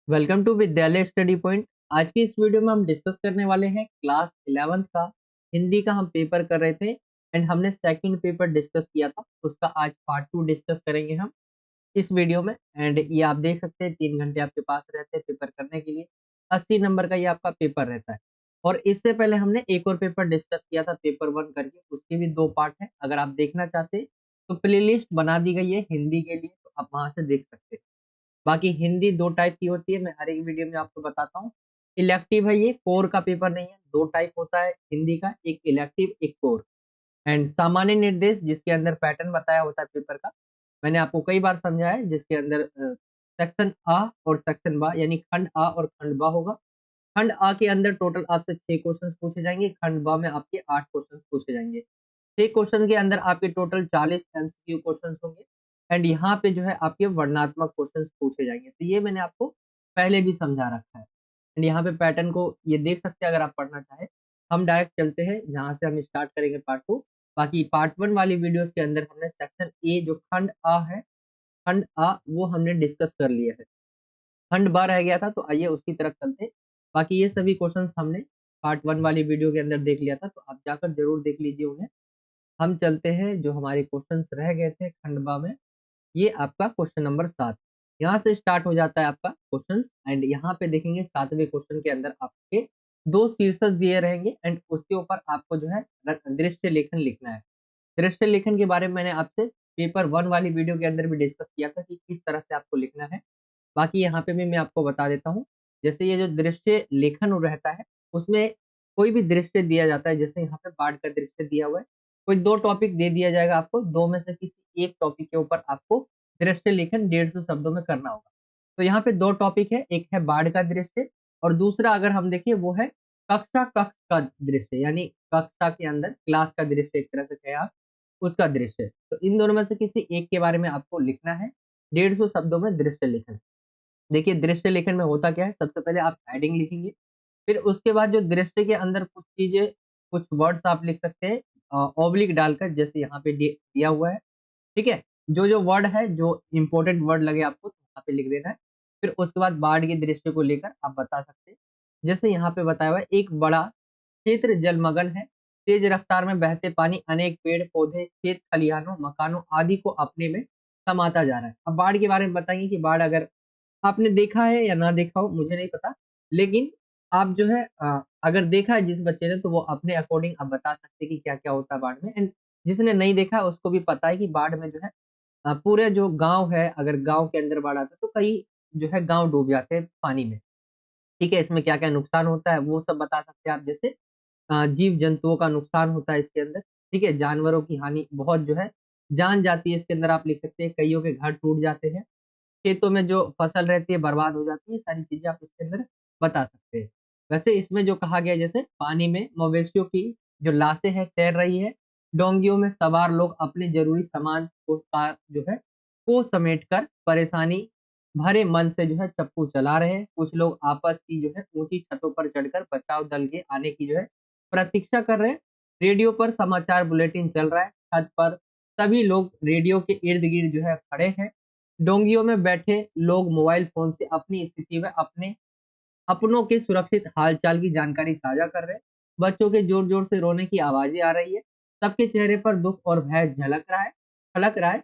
Welcome to विद्यालय study point. आज की इस वीडियो में हम डिस्कस करने वाले हैं क्लास 11th का हिंदी का हम पेपर कर रहे थे एंड हमने सेकंड पेपर डिस्कस किया था। उसका आज पार्ट 2 डिस्कस करेंगे हम इस वीडियो में। एंड ये आप देख सकते हैं 3 घंटे आपके पास रहते हैं पेपर करने के लिए। 80 नंबर का ये आपका पेपर रहता है। और इससे पहले हमने एक और पेपर डिस्कस किया था पेपर 1 करके, उसके भी 2 पार्ट है। अगर आप देखना चाहते हैं तो प्लेलिस्ट बना दी गई है हिंदी के लिए, तो आप वहां से देख सकते हैं। बाकी हिंदी 2 टाइप की होती है, मैं हर एक वीडियो में आपको बताता हूँ। इलेक्टिव है, ये कोर का पेपर नहीं है। 2 टाइप होता है हिंदी का, एक इलेक्टिव एक कोर। एंड सामान्य निर्देश जिसके अंदर पैटर्न बताया होता है पेपर का, मैंने आपको कई बार समझाया है। जिसके अंदर सेक्शन आ और सेक्शन बा, यानी खंड आ और खंड बा होगा। खंड आ के अंदर टोटल आपसे 6 क्वेश्चन पूछे जाएंगे, खंड बा में आपके 8 क्वेश्चन पूछे जाएंगे। 6 क्वेश्चन के अंदर आपके टोटल 40 एमसीक्यू क्वेश्चन होंगे। एंड यहाँ पे जो है आपके वर्णनात्मक क्वेश्चन पूछे जाएंगे। तो ये मैंने आपको पहले भी समझा रखा है। एंड यहाँ पे पैटर्न को ये देख सकते हैं अगर आप पढ़ना चाहें। हम डायरेक्ट चलते हैं जहाँ से हम स्टार्ट करेंगे पार्ट 2। बाकी पार्ट 1 वाली वीडियोस के अंदर हमने सेक्शन ए जो खंड आ है, खंड आ वो हमने डिस्कस कर लिया है। खंड बा रह गया था, तो आइए उसकी तरफ चलते हैं। बाकी ये सभी क्वेश्चंस हमने पार्ट 1 वाली वीडियो के अंदर देख लिया था, तो आप जाकर जरूर देख लीजिए उन्हें। हम चलते हैं जो हमारे क्वेश्चंस रह गए थे खंडवा में। ये आपका क्वेश्चन नंबर 7, यहाँ से स्टार्ट हो जाता है आपका क्वेश्चन। एंड यहाँ पे देखेंगे 7वें क्वेश्चन के अंदर आपके 2 शीर्षक दिए रहेंगे एंड उसके ऊपर आपको जो है दृश्य लेखन लिखना है। दृश्य लेखन के बारे में मैंने आपसे पेपर 1 वाली वीडियो के अंदर भी डिस्कस किया था कि किस तरह से आपको लिखना है। बाकी यहाँ पे भी मैं आपको बता देता हूँ। जैसे ये जो दृश्य लेखन रहता है, उसमें कोई भी दृश्य दिया जाता है। जैसे यहाँ पे बाढ़ का दृश्य दिया हुआ है, कोई 2 टॉपिक दे दिया जाएगा आपको, 2 में से किसी एक टॉपिक के ऊपर आपको दृश्य लेखन 150 शब्दों में करना होगा। तो यहाँ पे 2 टॉपिक है, एक है बाढ़ का दृश्य और दूसरा अगर हम देखिए वो है कक्षा कक्ष का दृश्य, यानी कक्षा के अंदर क्लास का दृश्य, एक तरह से कहें आप उसका दृश्य। तो इन दोनों में से किसी एक के बारे में आपको लिखना है 150 शब्दों में दृश्य लेखन। देखिए दृश्य लेखन में होता क्या है, सबसे पहले आप हेडिंग लिखेंगे, फिर उसके बाद जो दृश्य के अंदर कुछ चीजें, कुछ वर्ड्स आप लिख सकते हैं ऑब्लिक डालकर, जैसे यहाँ पे दिया हुआ है। ठीक है, जो जो वर्ड है, जो इंपॉर्टेंट वर्ड लगे आपको तो यहाँ पे लिख देना है। फिर उसके बाद बाढ़ के दृश्य को लेकर आप बता सकते हैं। जैसे यहाँ पे बताया हुआ है, एक बड़ा क्षेत्र जलमग्न है, तेज रफ्तार में बहते पानी अनेक पेड़ पौधे खेत खलिहानों मकानों आदि को अपने में समाता जा रहा है। अब बाढ़ के बारे में बताएंगे कि बाढ़ अगर आपने देखा है या ना देखा हो मुझे नहीं पता, लेकिन आप जो है अगर देखा है जिस बच्चे ने, तो वो अपने अकॉर्डिंग आप बता सकते हैं कि क्या-क्या होता है बाढ़ में। एंड जिसने नहीं देखा है उसको भी पता है कि बाढ़ में जो है पूरे जो गाँव है, अगर गाँव के अंदर बाढ़ आता है तो कई जो है गाँव डूब जाते हैं पानी में। ठीक है, इसमें क्या-क्या नुकसान होता है वो सब बता सकते हैं आप। जैसे जीव जंतुओं का नुकसान होता है इसके अंदर, ठीक है, जानवरों की हानि बहुत जो है जान जाती है इसके अंदर, आप लिख सकते हैं। कइयों के घर टूट जाते हैं, खेतों में जो फसल रहती है बर्बाद हो जाती है, ये सारी चीज़ें आप इसके अंदर बता सकते हैं। वैसे इसमें जो कहा गया है, जैसे पानी में मवेशियों की जो लाशें हैं तैर रही है, डोंगियों में सवार लोग अपने ज़रूरी सामान को जो है को समेटकर परेशानी भरे मन से जो है चप्पू चला रहे हैं। कुछ लोग आपस की जो है ऊँची छतों पर चढ़कर बचाव दल के आने की जो है प्रतीक्षा कर रहे हैं। रेडियो पर समाचार बुलेटिन चल रहा है, छत पर सभी लोग रेडियो के इर्द-गिर्द जो है खड़े हैं। डोंगियों में बैठे लोग मोबाइल फ़ोन से अपनी स्थिति व अपने अपनों के सुरक्षित हाल-चाल की जानकारी साझा कर रहे हैं। बच्चों के ज़ोर-ज़ोर से रोने की आवाज़ें आ रही है। सबके चेहरे पर दुःख और भय छलक रहा है।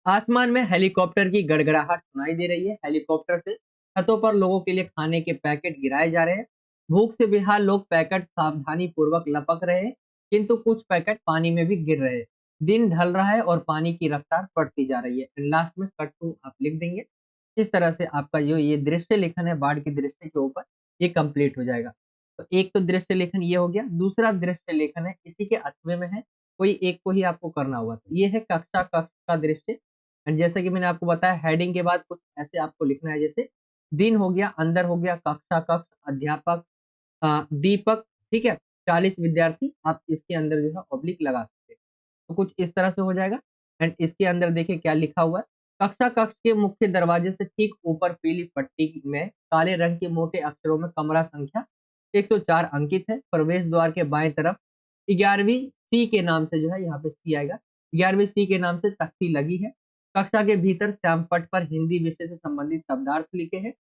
आसमान में हेलीकॉप्टर की गड़गड़ाहट सुनाई दे रही है। हेलीकॉप्टर से छतों पर लोगों के लिए खाने के पैकेट गिराए जा रहे हैं। भूख से बेहाल लोग पैकेट सावधानी पूर्वक लपक रहे हैं, किंतु कुछ पैकेट पानी में भी गिर रहे हैं। दिन ढल रहा है और पानी की रफ्तार बढ़ती जा रही है। लास्ट में कट टू आप लिख देंगे। इस तरह से आपका जो ये दृश्य लेखन है बाढ़ के दृश्य के ऊपर, ये कंप्लीट हो जाएगा। तो एक तो दृश्य लेखन ये हो गया, दूसरा दृश्य लेखन है इसी के अथवे में है, कोई एक को ही आपको करना होगा। तो ये है कक्षा कक्ष का दृश्य। एंड जैसे कि मैंने आपको बताया हेडिंग के बाद कुछ ऐसे आपको लिखना है, जैसे दिन हो गया, अंदर हो गया, कक्षा कक्ष, अध्यापक, दीपक, ठीक है, 40 विद्यार्थी, आप इसके अंदर जो है ऑब्लिक लगा सकते हैं। तो कुछ इस तरह से हो जाएगा। एंड इसके अंदर देखिए क्या लिखा हुआ है। कक्षा कक्ष के मुख्य दरवाजे से ठीक ऊपर पीली पट्टी में काले रंग के मोटे अक्षरों में कमरा संख्या 104 अंकित है। प्रवेश द्वार के बाएं तरफ 11वीं सी के नाम से जो है, यहाँ पे सी आएगा, 11वीं सी के नाम से तख्ती लगी है। कक्षा के भीतर श्यामपट्ट पर हिंदी विषय से संबंधित शब्दार्थ लिखे हैं।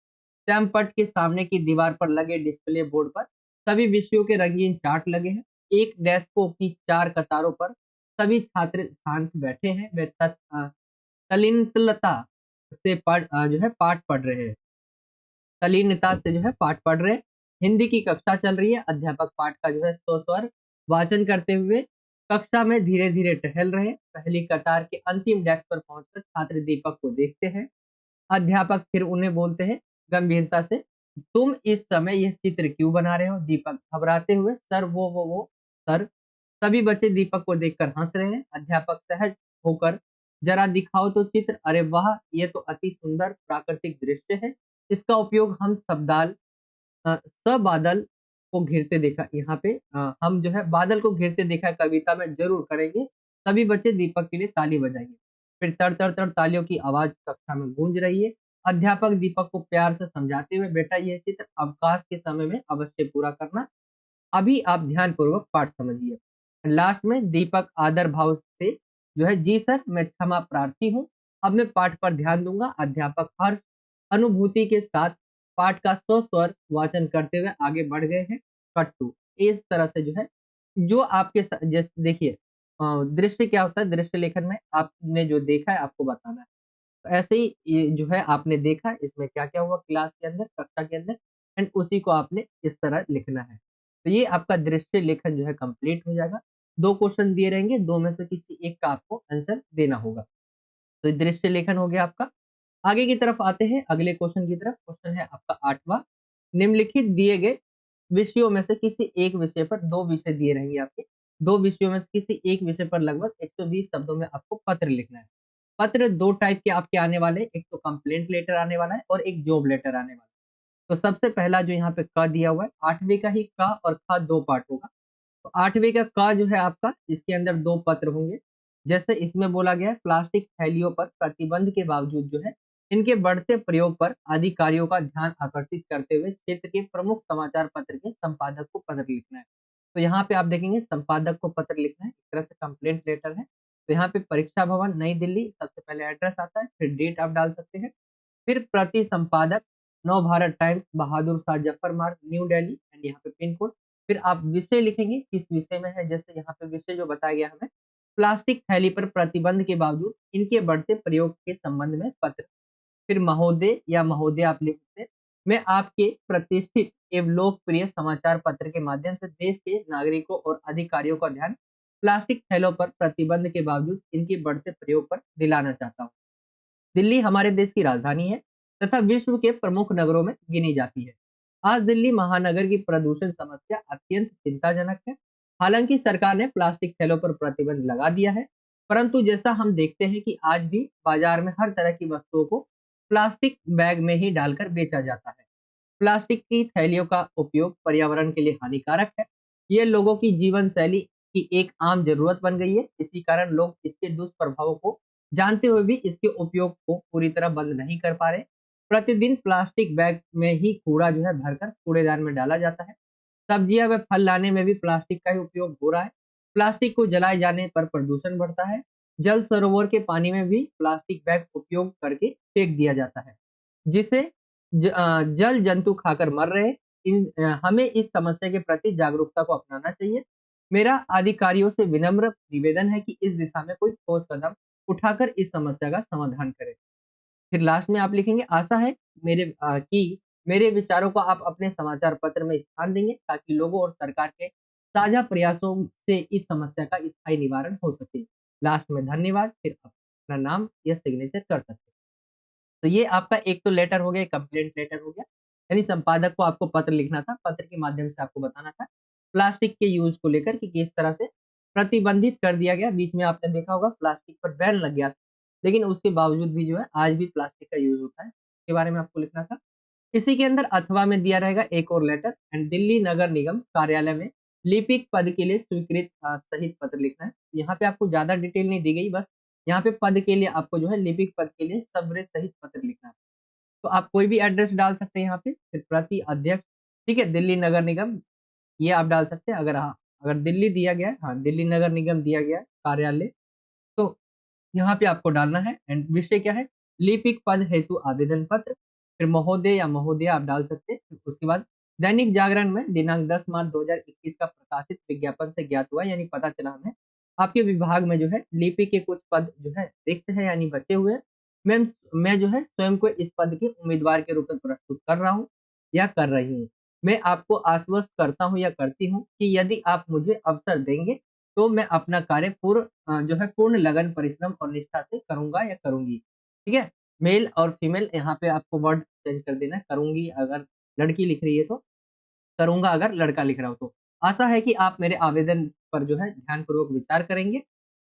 श्यामपट्ट के सामने की दीवार पर लगे डिस्प्ले बोर्ड पर सभी विषयों के रंगीन चार्ट लगे हैं। एक डेस्कों की 4 कतारों पर सभी छात्र शांत बैठे हैं। वे तल्लीनता से जो है पाठ पढ़ रहे हैं। तल्लीनता से जो है पाठ पढ़ रहे हैं। हिंदी की कक्षा चल रही है। अध्यापक पाठ का जो है स्वस्वर वाचन करते हुए कक्षा में धीरे धीरे टहल रहे हैं। पहली कतार के अंतिम डेस्क पर पहुंचकर छात्र दीपक को देखते हैं। अध्यापक फिर उन्हें बोलते हैं गंभीरता से, तुम इस समय यह चित्र क्यों बना रहे हो? दीपक घबराते हुए, सर वो सर। सभी बच्चे दीपक को देखकर हंस रहे हैं। अध्यापक सहज होकर, जरा दिखाओ तो चित्र। अरे वाह, ये तो अति सुंदर प्राकृतिक दृश्य है। इसका उपयोग हम शब्दाल सब बादल को घिरते देखा, यहाँ पे हम जो है बादल को घिरते देखा कविता में जरूर करेंगे। सभी बच्चे दीपक के लिए ताली बजाएंगे। फिर तड़ तड़ तड़ तालियों की आवाज कक्षा में गूंज रही है। अध्यापक दीपक को प्यार से समझाते हुए, बेटा यह चित्र अवकाश के समय में अवश्य पूरा करना। अभी आप ध्यान पूर्वक पाठ समझिए। लास्ट में दीपक आदर भाव से जो है, जी सर, मैं क्षमा प्रार्थी हूँ। अब मैं पाठ पर ध्यान दूंगा। अध्यापक हर्ष अनुभूति के साथ पाठ का स्वस्वर वाचन करते हुए आगे बढ़ गए हैं। Cut to. इस तरह से जो है, जो आपके जैसे देखिए दृश्य क्या होता है, दृश्य लेखन में आपने जो देखा है आपको बताना है। तो ऐसे ही ये जो है आपने देखा इसमें क्या क्या हुआ क्लास के अंदर, कक्षा के अंदर, एंड उसी को आपने इस तरह लिखना है। तो ये आपका दृश्य लेखन जो है कंप्लीट हो जाएगा। 2 क्वेश्चन दिए रहेंगे, 2 में से किसी एक का आपको आंसर देना होगा। तो ये दृश्य लेखन हो गया आपका। आगे की तरफ आते हैं, अगले क्वेश्चन की तरफ। क्वेश्चन है आपका 8वां। निम्नलिखित दिए गए विषयों में से किसी एक विषय पर, 2 विषय दिए रहेंगे आपके। 2 विषयों में से किसी एक विषय पर लगभग 120 शब्दों में आपको पत्र लिखना है। पत्र 2 टाइप के आपके आने वाले हैं, एक तो कंप्लेंट लेटर आने वाला है और एक जॉब लेटर आने वाला है। तो सबसे पहला जो यहाँ पे क दिया हुआ है, 8वीं का ही क और ख 2 पार्ट होगा। तो 8वीं का क जो है आपका, इसके अंदर 2 पत्र होंगे। जैसे इसमें बोला गया है, प्लास्टिक थैलियों पर प्रतिबंध के बावजूद जो है इनके बढ़ते प्रयोग पर अधिकारियों का ध्यान आकर्षित करते हुए क्षेत्र के प्रमुख समाचार पत्र के संपादक को पत्र लिखना है। तो यहाँ पे आप देखेंगे संपादक को पत्र लिखना है, एक तरह से कंप्लेंट लेटर है। तो यहाँ पे परीक्षा भवन नई दिल्ली सबसे पहले एड्रेस आता है, फिर डेट आप डाल सकते हैं। फिर प्रति संपादक नव भारत टाइम्स, बहादुर शाह जफर मार्ग, न्यू दिल्ली, एंड यहाँ पे पिन कोड। फिर आप विषय लिखेंगे किस विषय में है, जैसे यहाँ पे विषय जो बताया गया हमें, प्लास्टिक थैली पर प्रतिबंध के बावजूद इनके बढ़ते प्रयोग के संबंध में पत्र। फिर महोदय या महोदय आप लिख सकते हैं, मैं आपके प्रतिष्ठित एवं लोकप्रिय समाचार पत्र के माध्यम से देश के नागरिकों और अधिकारियों का ध्यान प्लास्टिक थैलों पर प्रतिबंध के बावजूद इनके बढ़ते प्रयोग पर दिलाना चाहता हूँ। दिल्ली हमारे देश की राजधानी है तथा विश्व के प्रमुख नगरों में गिनी जाती है। आज दिल्ली महानगर की प्रदूषण समस्या अत्यंत चिंताजनक है। हालांकि सरकार ने प्लास्टिक थैलों पर प्रतिबंध लगा दिया है, परंतु जैसा हम देखते हैं कि आज भी बाजार में हर तरह की वस्तुओं को प्लास्टिक बैग में ही डालकर बेचा जाता है। प्लास्टिक की थैलियों का उपयोग पर्यावरण के लिए हानिकारक है। ये लोगों की जीवन शैली की एक आम जरूरत बन गई है। इसी कारण लोग इसके दुष्प्रभावों को जानते हुए भी इसके उपयोग को पूरी तरह बंद नहीं कर पा रहे। प्रतिदिन प्लास्टिक बैग में ही कूड़ा जो है भरकर कूड़ेदान में डाला जाता है। सब्जियां व फल लाने में भी प्लास्टिक का ही उपयोग हो रहा है। प्लास्टिक को जलाए जाने पर प्रदूषण बढ़ता है। जल सरोवर के पानी में भी प्लास्टिक बैग उपयोग करके फेंक दिया जाता है, जिसे जल जंतु खाकर मर रहे। हमें इस समस्या के प्रति जागरूकता को अपनाना चाहिए। मेरा अधिकारियों से विनम्र निवेदन है कि इस दिशा में कोई ठोस कदम उठाकर इस समस्या का समाधान करें। फिर लास्ट में आप लिखेंगे, आशा है कि मेरे विचारों को आप अपने समाचार पत्र में स्थान देंगे ताकि लोगों और सरकार के साझा प्रयासों से इस समस्या का स्थायी निवारण हो सके। लास्ट में धन्यवाद, फिर अपना नाम या सिग्नेचर कर सकते हैं। तो ये आपका एक तो लेटर हो गया, कंप्लेंट लेटर हो गया, यानी संपादक को आपको पत्र लिखना था, पत्र के माध्यम से आपको बताना था प्लास्टिक के यूज को लेकर कि किस तरह से प्रतिबंधित कर दिया गया। बीच में आपने देखा होगा प्लास्टिक पर बैन लग गया, लेकिन उसके बावजूद भी जो है आज भी प्लास्टिक का यूज होता है, इसके बारे में आपको लिखना था। इसी के अंदर अथवा में दिया रहेगा एक और लेटर, एंड दिल्ली नगर निगम कार्यालय में लिपिक पद के लिए स्वीकृत सहित पत्र लिखना है। यहाँ पे आपको ज्यादा डिटेल नहीं दी गई, बस यहाँ पे पद के लिए आपको जो है लिपिक पद के लिए सबरे सहित पत्र लिखना है। तो आप कोई भी एड्रेस डाल सकते हैं यहाँ पे। फिर प्रति अध्यक्ष, ठीक है, दिल्ली नगर निगम, ये आप डाल सकते हैं। अगर हाँ, अगर दिल्ली दिया गया है, हाँ दिल्ली नगर निगम दिया गया है कार्यालय, तो यहाँ पे आपको डालना है। एंड विषय क्या है, लिपिक पद हेतु आवेदन पत्र। फिर महोदय या महोदया आप डाल सकते हैं। फिर उसके बाद दैनिक जागरण में दिनांक 10 मार्च 2021 का प्रकाशित विज्ञापन से ज्ञात हुआ, यानी पता चला हमें आपके विभाग में जो है लिपि के कुछ पद जो है रिक्त है यानी बचे हुए हैं। मैं मैं जो है स्वयं को इस पद के उम्मीदवार के रूप में प्रस्तुत कर रहा हूँ या कर रही हूँ। मैं आपको आश्वस्त करता हूँ या करती हूँ कि यदि आप मुझे अवसर देंगे तो मैं अपना कार्य जो है पूर्ण लगन, परिश्रम और निष्ठा से करूँगा या करूँगी। ठीक है? मेल और फीमेल यहाँ पे आपको वर्ड चेंज कर देना है, करूँगी अगर लड़की लिख रही है तो, करूँगा अगर लड़का लिख रहा हो तो। आशा है कि आप मेरे आवेदन पर जो है ध्यानपूर्वक विचार करेंगे।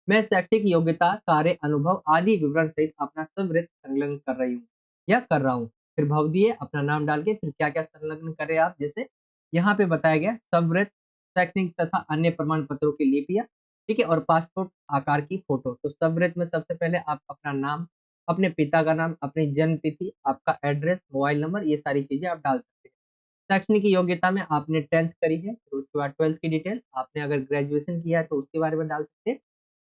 मैं शैक्षिक योग्यता, कार्य अनुभव आदि विवरण सहित अपना सब संलग्न कर रही हूँ या कर रहा हूँ। फिर भव दिए, अपना नाम डाल के फिर क्या-क्या संलग्न करें आप, जैसे यहाँ पे बताया गया सबवृत्त, शैक्षणिक तथा अन्य प्रमाण पत्रों की लिपियाँ, ठीक है? और पासपोर्ट आकार की फ़ोटो। तो सबवृत्त में सबसे पहले आप अपना नाम, अपने पिता का नाम, अपनी जन्म तिथि, आपका एड्रेस, मोबाइल नंबर, ये सारी चीज़ें आप डाल सकते हैं। शैक्षणिक योग्यता में आपने 10th करी है, तो उसके बाद 12th की डिटेल, आपने अगर ग्रेजुएशन किया है तो उसके बारे में डाल सकते हैं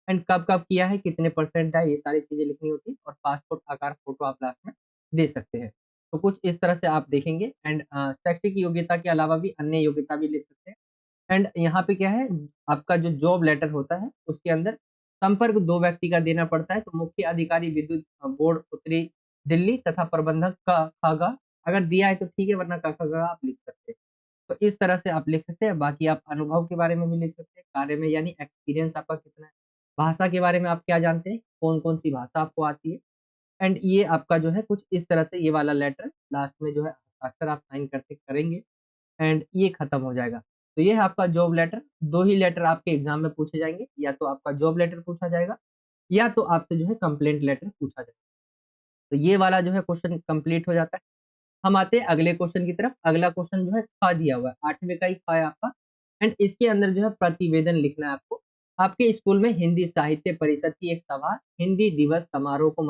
एंड कब-कब किया है, कितने परसेंट है, ये सारी चीज़ें लिखनी होती है और पासपोर्ट आकार फ़ोटो आप लास्ट में दे सकते हैं। तो कुछ इस तरह से आप देखेंगे एंड शैक्षिक योग्यता के अलावा भी अन्य योग्यता भी लिख सकते हैं। एंड यहाँ पे क्या है, आपका जो जॉब लेटर होता है, उसके अंदर संपर्क 2 व्यक्ति का देना पड़ता है, तो मुख्य अधिकारी विद्युत बोर्ड उत्तरी दिल्ली तथा प्रबंधक का खागा, अगर दिया है तो ठीक है, वरना का खागा आप लिख सकते हैं। तो इस तरह से आप लिख सकते हैं, बाकी आप अनुभव के बारे में भी लिख सकते हैं, कार्य में यानी एक्सपीरियंस आपका कितना है, भाषा के बारे में आप क्या जानते हैं, कौन-कौन सी भाषा आपको आती है एंड ये आपका जो है कुछ इस तरह से ये वाला लेटर लास्ट में जो है हस्ताक्षर आप साइन करके करेंगे एंड ये खत्म हो जाएगा। तो ये है आपका जॉब लेटर, 2 ही लेटर आपके एग्ज़ाम में पूछे जाएँगे, या तो आपका जॉब लेटर पूछा जाएगा या तो आपसे जो है कंप्लेंट लेटर पूछा जाएगा। तो ये वाला जो है क्वेश्चन कंप्लीट हो जाता है। हम आते हैं अगले क्वेश्चन की तरफ। अगला क्वेश्चन जो है ख दिया हुआ है, 8वें का ही ख है आपका एंड इसके अंदर जो है प्रतिवेदन लिखना है आपको। आपके स्कूल में हिंदी साहित्य परिषद की एक सभा हिंदी दिवस समारोह को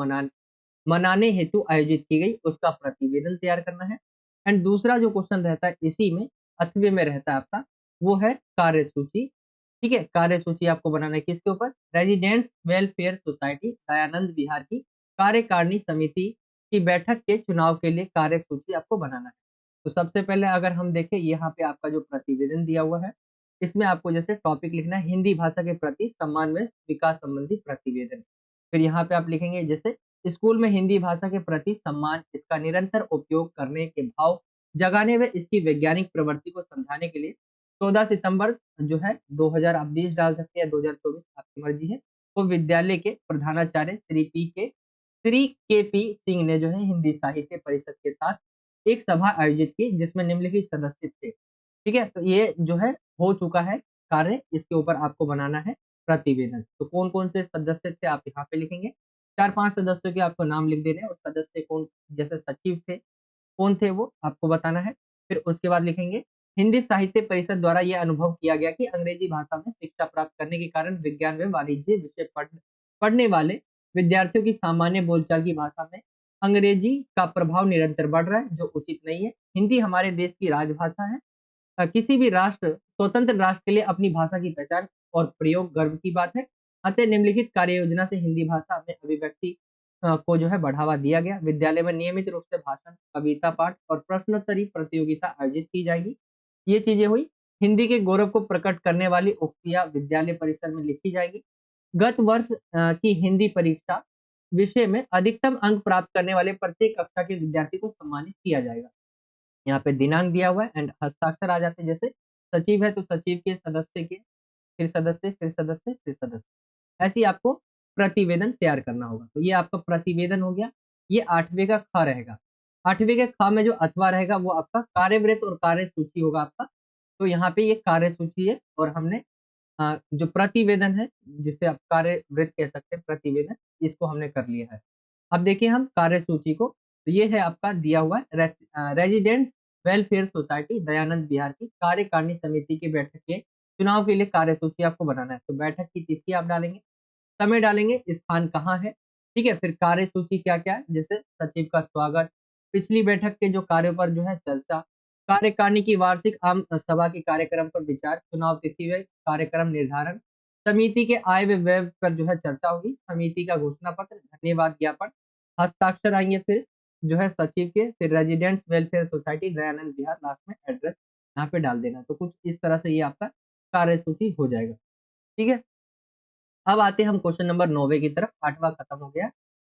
मनाने हेतु आयोजित की गई, उसका प्रतिवेदन तैयार करना है। एंड दूसरा जो क्वेश्चन रहता है इसी में 8वें में रहता है आपका, वो है कार्यसूची। ठीक है? कार्यसूची आपको बनाना है किसके ऊपर? रेजिडेंट्स वेलफेयर सोसाइटी दयानंद विहार की कार्यकारिणी समिति की बैठक के चुनाव के लिए कार्यसूची आपको बनाना है। तो सबसे पहले अगर हम देखें यहाँ पे आपका जो प्रतिवेदन दिया हुआ है, इसमें आपको जैसे टॉपिक लिखना है हिंदी भाषा के प्रति सम्मान व विकास संबंधी प्रतिवेदन। फिर यहाँ पे आप लिखेंगे जैसे स्कूल में हिंदी भाषा के प्रति सम्मान, इसका निरंतर उपयोग करने के भाव जगाने व इसकी वैज्ञानिक प्रवृत्ति को समझाने के लिए 14 सितंबर जो है 2000 आप 20 डाल सकते हैं या 2024 आपकी मर्जी है, तो विद्यालय के प्रधानाचार्य श्री के पी सिंह ने जो है हिंदी साहित्य परिषद के साथ एक सभा आयोजित की जिसमें निम्नलिखित सदस्य थे। ठीक है? तो ये जो है हो चुका है कार्य, इसके ऊपर आपको बनाना है प्रतिवेदन। तो कौन-कौन से सदस्य थे आप यहाँ पे लिखेंगे। 4-5 सदस्यों के आपको नाम लिख देने हैं और सदस्य कौन, जैसे सचिव थे, कौन थे वो आपको बताना है। फिर उसके बाद लिखेंगे हिंदी साहित्य परिषद द्वारा ये अनुभव किया गया कि अंग्रेजी भाषा में शिक्षा प्राप्त करने के कारण विज्ञान व वाणिज्य विषय पढ़ने वाले विद्यार्थियों की सामान्य बोलचाल की भाषा में अंग्रेजी का प्रभाव निरंतर बढ़ रहा है, जो उचित नहीं है। हिंदी हमारे देश की राजभाषा है। किसी भी राष्ट्र, स्वतंत्र राष्ट्र के लिए अपनी भाषा की पहचान और प्रयोग गर्व की बात है। अतः निम्नलिखित कार्य योजना से हिंदी भाषा में अभिव्यक्ति को जो है बढ़ावा दिया गया। विद्यालय में नियमित रूप से भाषण, कविता पाठ और प्रश्नोत्तरी प्रतियोगिता आयोजित की जाएगी। ये चीजें हुई। हिंदी के गौरव को प्रकट करने वाली उक्तियां विद्यालय परिसर में लिखी जाएगी। गत वर्ष की हिंदी परीक्षा विषय में अधिकतम अंक प्राप्त करने वाले प्रत्येक कक्षा के विद्यार्थी को सम्मानित किया जाएगा। यहाँ पे दिनांक दिया हुआ है एंड हस्ताक्षर आ जाते हैं, जैसे सचिव है तो सचिव के, सदस्य के, फिर सदस्य, फिर सदस्य, फिर सदस्य। ऐसे ही आपको प्रतिवेदन तैयार करना होगा। तो ये आपका प्रतिवेदन हो गया। ये 8वें का ख रहेगा। 8वें के ख में जो अथवा रहेगा वो आपका कार्यवृत्त और कार्यसूची होगा आपका। तो यहाँ पे ये कार्यसूची है और हमने जो प्रतिवेदन है, जिसे आप कार्यवृत्त कह सकते हैं, प्रतिवेदन, इसको हमने कर लिया है। अब देखिए हम कार्यसूची को, तो ये है आपका दिया हुआ है रेजिडेंट्स वेलफेयर सोसाइटी दयानंद विहार की कार्यकारिणी समिति की बैठक के चुनाव के लिए कार्यसूची आपको बनाना है। तो बैठक की तिथि आप डालेंगे, समय डालेंगे, स्थान कहाँ है, ठीक है? फिर कार्यसूची क्या-क्या है, जैसे सचिव का स्वागत, पिछली बैठक के जो कार्यों पर जो है चर्चा, कार्यकारिणी की वार्षिक आम सभा के कार्यक्रम पर विचार, चुनाव तिथि व कार्यक्रम निर्धारण, समिति के आय व व्यय पर जो है चर्चा होगी, समिति का घोषणा पत्र, धन्यवाद ज्ञापन, हस्ताक्षर आएँगे फिर जो है सचिव के, फिर रेजिडेंट्स वेलफेयर सोसाइटी दयानंद विहार, लास्ट में एड्रेस यहाँ पे डाल देना। तो कुछ इस तरह से ये आपका कार्य सूची हो जाएगा। ठीक है, अब आते हैं हम क्वेश्चन नंबर 9 की तरफ। 8वां खत्म हो गया।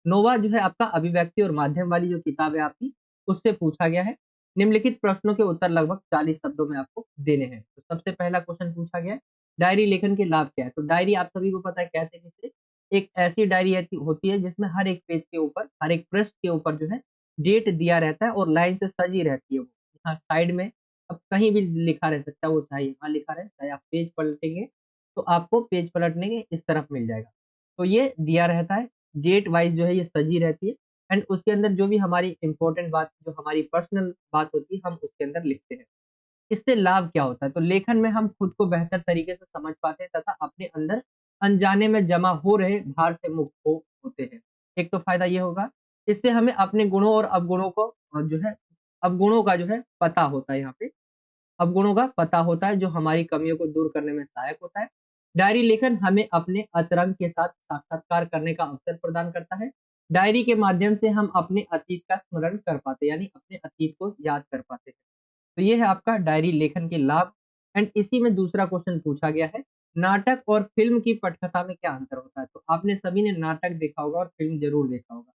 9वां जो है आपका अभिव्यक्ति और माध्यम वाली जो किताब है आपकी, उससे पूछा गया है। निम्नलिखित प्रश्नों के उत्तर लगभग 40 शब्दों में आपको देने हैं। तो सबसे पहला क्वेश्चन पूछा गया है, डायरी लेखन के लाभ क्या है? तो डायरी आप सभी को पता है कहते हैं किसे, एक ऐसी डायरी होती है जिसमें हर एक पेज के ऊपर, हर एक पृष्ठ के ऊपर जो है डेट दिया रहता है और लाइन से सजी रहती है वो। यहाँ साइड में अब कहीं भी लिखा रह सकता है वो, चाहे यहाँ लिखा रहे, चाहे आप पेज पलटेंगे तो आपको पेज पलटने के इस तरफ मिल जाएगा। तो ये दिया रहता है, डेट वाइज जो है ये सजी रहती है, एंड उसके अंदर जो भी हमारी इंपॉर्टेंट बात, जो हमारी पर्सनल बात होती है, हम उसके अंदर लिखते हैं। इससे लाभ क्या होता है? तो लेखन में हम खुद को बेहतर तरीके से समझ पाते हैं तथा अपने अंदर अनजाने में जमा हो रहे भार से मुक्त होते हैं। एक तो फायदा ये होगा, इससे हमें अपने गुणों और अवगुणों को जो है अवगुणों का जो है पता होता है। यहाँ पे अवगुणों का पता होता है, जो हमारी कमियों को दूर करने में सहायक होता है। डायरी लेखन हमें अपने अंतरंग के साथ साक्षात्कार करने का अवसर प्रदान करता है। डायरी के माध्यम से हम अपने अतीत का स्मरण कर पाते हैं, यानी अपने अतीत को याद कर पाते हैं। तो ये है आपका डायरी लेखन के लाभ। एंड इसी में दूसरा क्वेश्चन पूछा गया है, नाटक और फिल्म की पटकथा में क्या अंतर होता है? तो आपने सभी ने नाटक देखा होगा और फिल्म जरूर देखा होगा।